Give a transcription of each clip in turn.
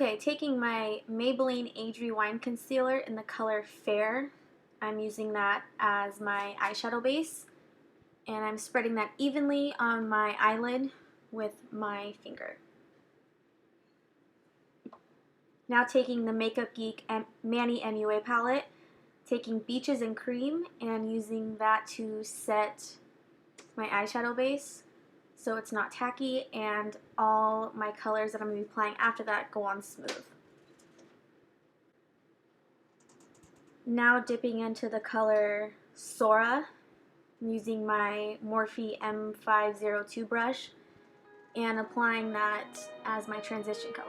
Okay, taking my Maybeline Age Rewind concealer in the color Fair. I'm using that as my eyeshadow base, and I'm spreading that evenly on my eyelid with my finger. Now taking the Makeup Geek and Manny MUA palette, taking Beaches and Creme and using that to set my eyeshadow base so it's not tacky, and all my colors that I'm going to be applying after that go on smooth. Now dipping into the color Sora, I'm using my Morphe M502 brush and applying that as my transition color.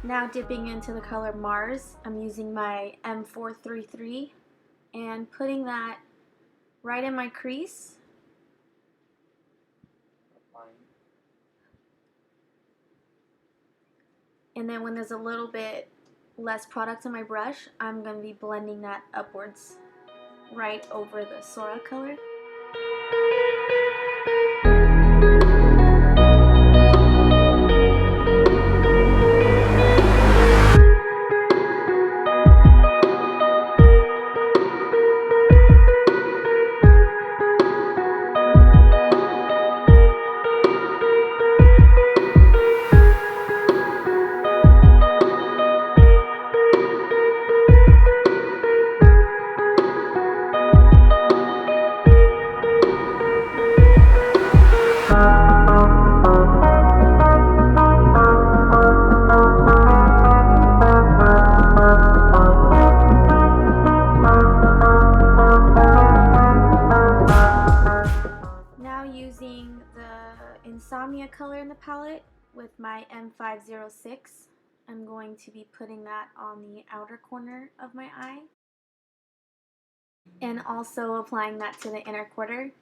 Now dipping into the color Mars, I'm using my M433 and putting that right in my crease. And then when there's a little bit less product on my brush, I'm going to be blending that upwards right over the Sora color. Insomnia color in the palette with my M506. I'm going to be putting that on the outer corner of my eye and also applying that to the inner quarter.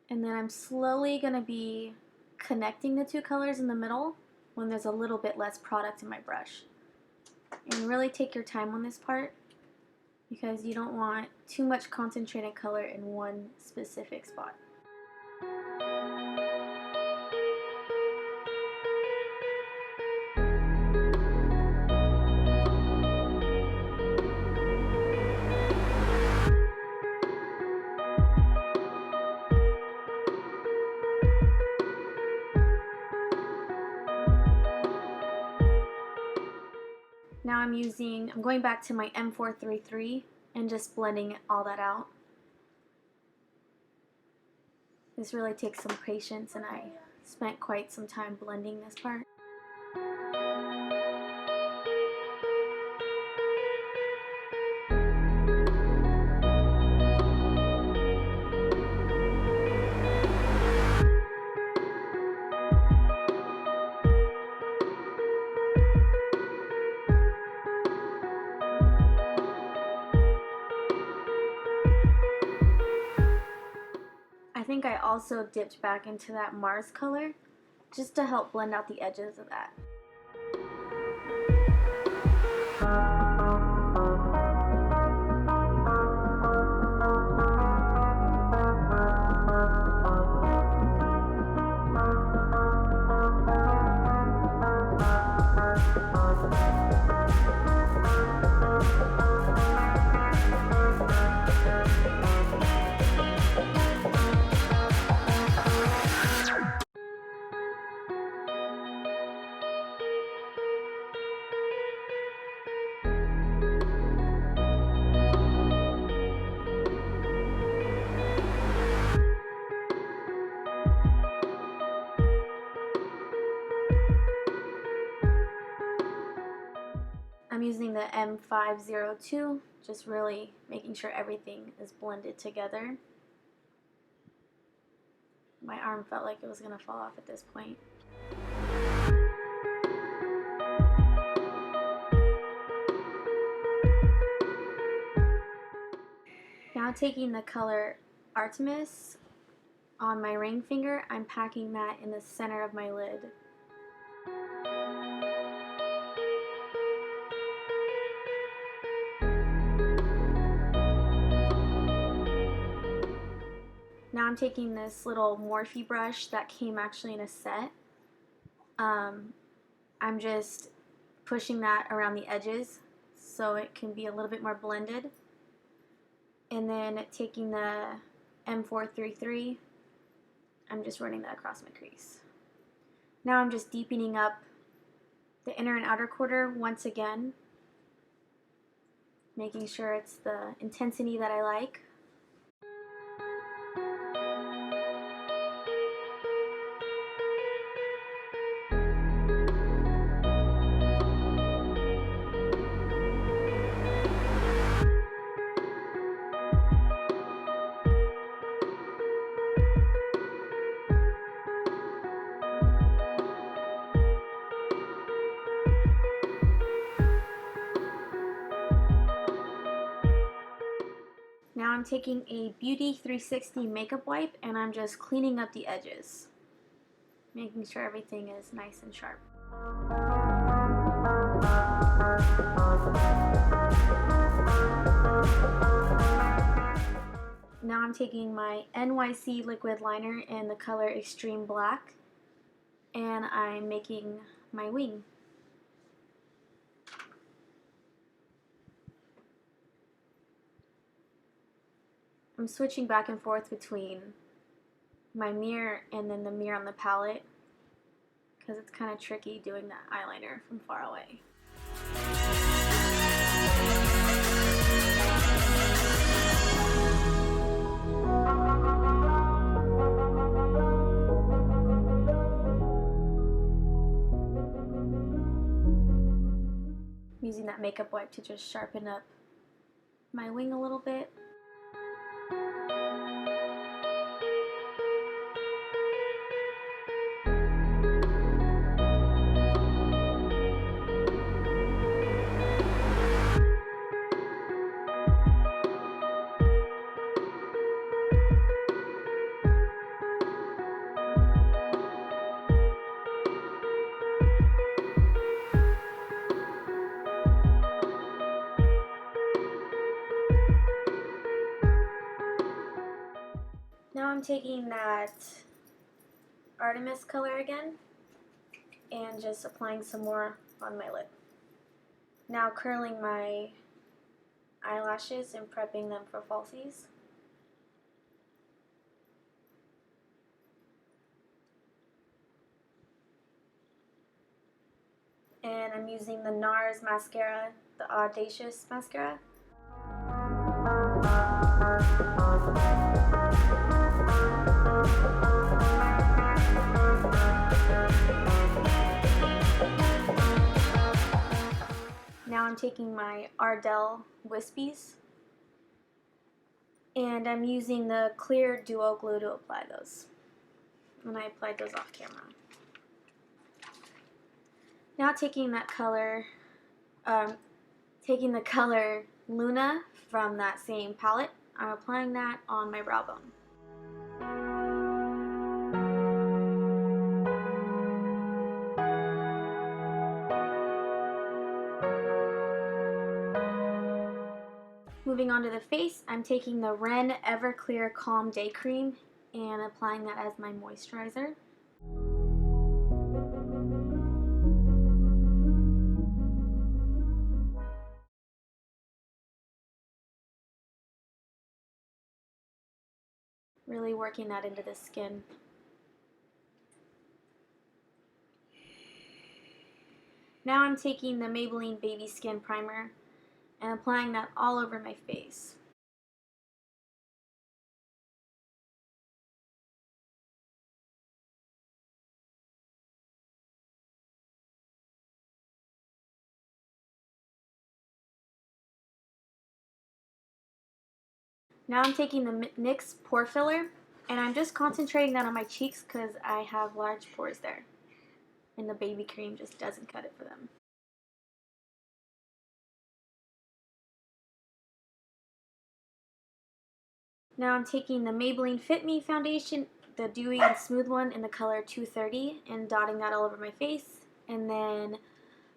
And then I'm slowly going to be connecting the two colors in the middle when there's a little bit less product in my brush. And really take your time on this part because you don't want too much concentrated color in one specific spot. Now I'm going back to my M433 and just blending all that out. This really takes some patience and I spent quite some time blending this part. I think I also dipped back into that Mars color just to help blend out the edges of that. I'm using the M502, just really making sure everything is blended together. My arm felt like it was going to fall off at this point. Now taking the color Artemis on my ring finger, I'm packing that in the center of my lid. Now I'm taking this little Morphe brush that came actually in a set. I'm just pushing that around the edges so it can be a little bit more blended. And then taking the M433, I'm just running that across my crease. Now I'm just deepening up the inner and outer quarter once again, making sure it's the intensity that I like. Now I'm taking a Beauty 360 makeup wipe and I'm just cleaning up the edges, making sure everything is nice and sharp. Now I'm taking my NYX liquid liner in the color Extreme Black and I'm making my wing. I'm switching back and forth between my mirror and then the mirror on the palette because it's kind of tricky doing that eyeliner from far away. I'm using that makeup wipe to just sharpen up my wing a little bit. Now I'm taking that Artemis color again and just applying some more on my lip. Now curling my eyelashes and prepping them for falsies. And I'm using the Nars mascara, the Audacious mascara. Now I'm taking my Ardell Wispies and I'm using the clear duo glue to apply those. And I applied those off camera. Now taking that color, taking the color Luna from that same palette, I'm applying that on my brow bone. Moving on to the face, I'm taking the Ren Everclear Calm Day Cream and applying that as my moisturizer. Really working that into the skin. Now I'm taking the Maybelline Baby Skin Primer and applying that all over my face. Now I'm taking the NYX pore filler, and I'm just concentrating that on my cheeks because I have large pores there. And the baby cream just doesn't cut it for them. Now I'm taking the Maybelline Fit Me foundation, the Dewy and Smooth one in the color 230, and dotting that all over my face. And then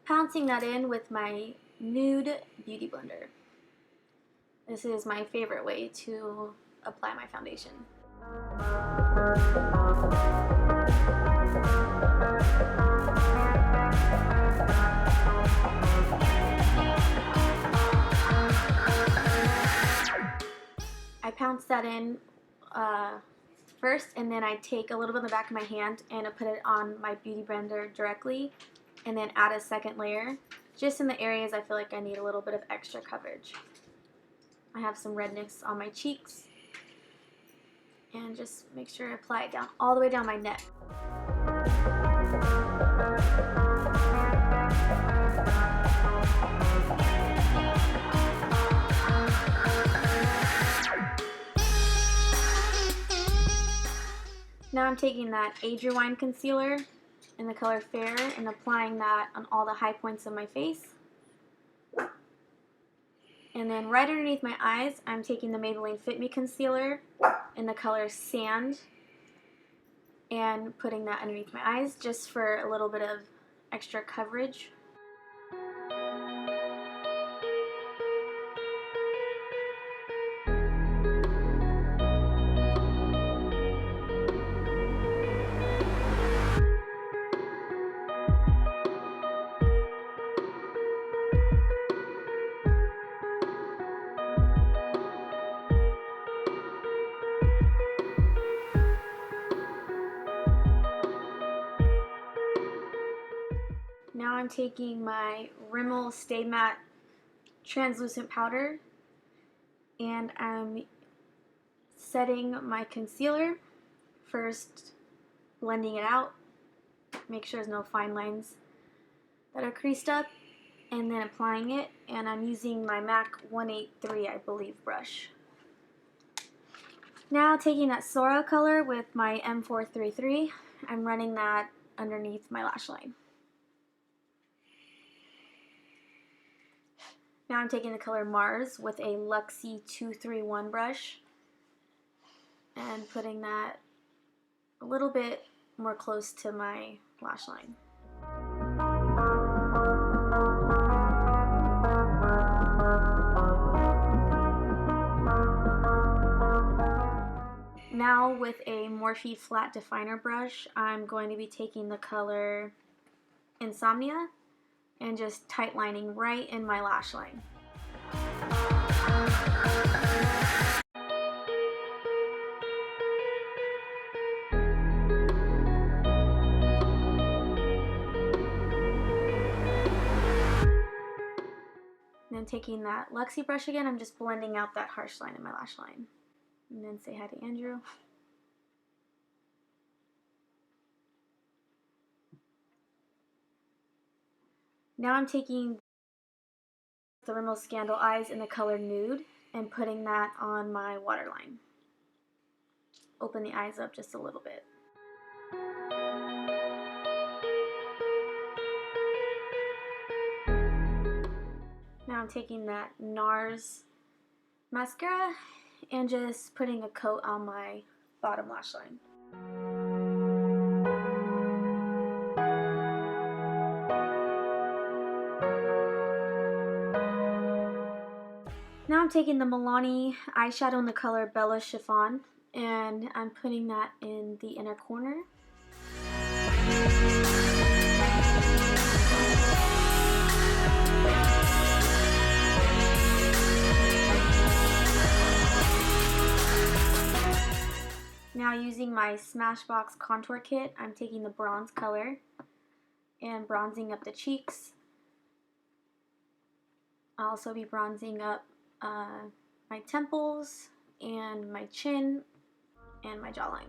pouncing that in with my Nude Beauty Blender. This is my favorite way to apply my foundation. I pounce that in first, and then I take a little bit on the back of my hand and I put it on my Beauty Blender directly, and then add a second layer, just in the areas I feel like I need a little bit of extra coverage. I have some redness on my cheeks, and just make sure I apply it down all the way down my neck. Now I'm taking that Age Rewind concealer in the color Fair and applying that on all the high points of my face. And then right underneath my eyes, I'm taking the Maybelline Fit Me concealer in the color Sand and putting that underneath my eyes just for a little bit of extra coverage. Now I'm taking my Rimmel Stay Matte translucent powder, and I'm setting my concealer, first blending it out, make sure there's no fine lines that are creased up, and then applying it, and I'm using my MAC 183, I believe, brush. Now taking that Sora color with my M433, I'm running that underneath my lash line. Now I'm taking the color Mars with a Luxie 231 brush and putting that a little bit more close to my lash line. Now with a Morphe flat definer brush, I'm going to be taking the color Insomnia and just tight lining right in my lash line. And then taking that Luxie brush again, I'm just blending out that harsh line in my lash line. And then say hi to Andrew. Now I'm taking the Rimmel Scandal Eyes in the color Nude and putting that on my waterline. Open the eyes up just a little bit. Now I'm taking that Nars mascara and just putting a coat on my bottom lash line. Now I'm taking the Milani eyeshadow in the color Bella Chiffon, and I'm putting that in the inner corner. Now using my Smashbox contour kit, I'm taking the bronze color and bronzing up the cheeks. I'll also be bronzing up my temples and my chin and my jawline.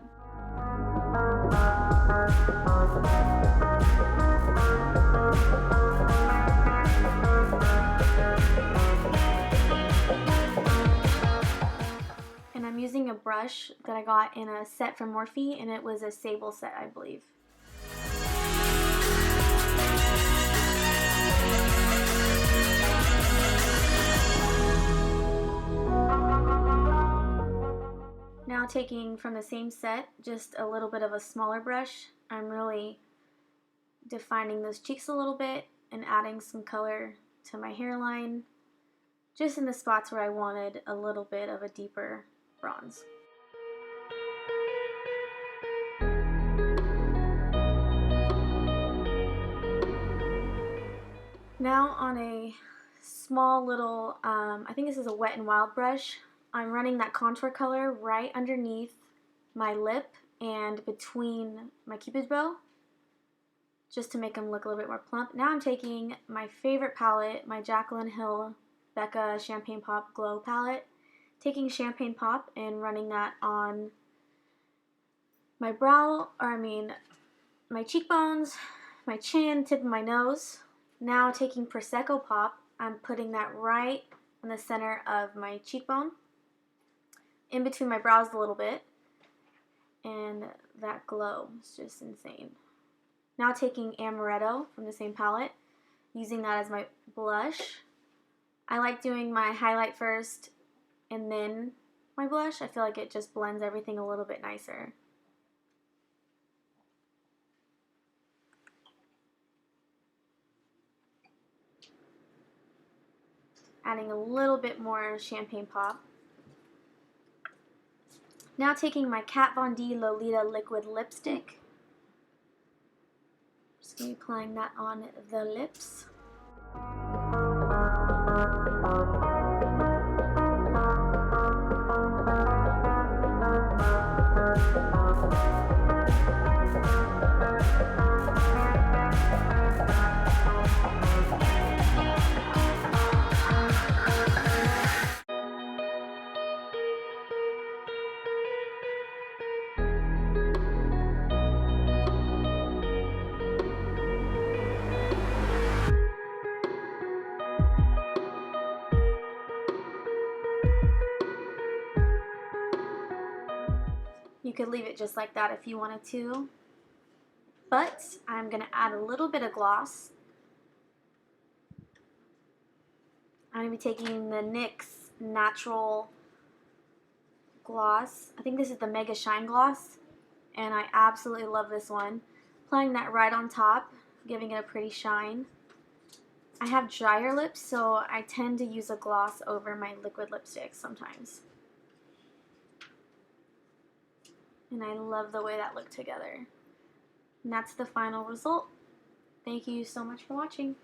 brush that I got in a set from Morphe, and it was a sable set, I believe. Now taking from the same set, just a little bit of a smaller brush, I'm really defining those cheeks a little bit and adding some color to my hairline, just in the spots where I wanted a little bit of a deeper bronze. Now on a small little, I think this is a Wet n Wild brush, I'm running that contour color right underneath my lip and between my cupid's bow, just to make them look a little bit more plump. Now I'm taking my favorite palette, my Jaclyn Hill Becca Champagne Pop Glow palette, taking Champagne Pop and running that on my brow, my cheekbones, my chin, tip of my nose. Now taking Prosecco Pop, I'm putting that right in the center of my cheekbone, in between my brows a little bit, and that glow is just insane. Now taking Amaretto from the same palette, using that as my blush. I like doing my highlight first and then my blush. I feel like it just blends everything a little bit nicer. Adding a little bit more Champagne Pop. Now taking my Kat Von D Lolita liquid lipstick. Just going to be applying that on the lips. You could leave it just like that if you wanted to, but I'm going to add a little bit of gloss. I'm going to be taking the NYX Natural Gloss. I think this is the Mega Shine Gloss, and I absolutely love this one. Applying that right on top, giving it a pretty shine. I have drier lips, so I tend to use a gloss over my liquid lipstick sometimes. And I love the way that looked together. And that's the final result. Thank you so much for watching.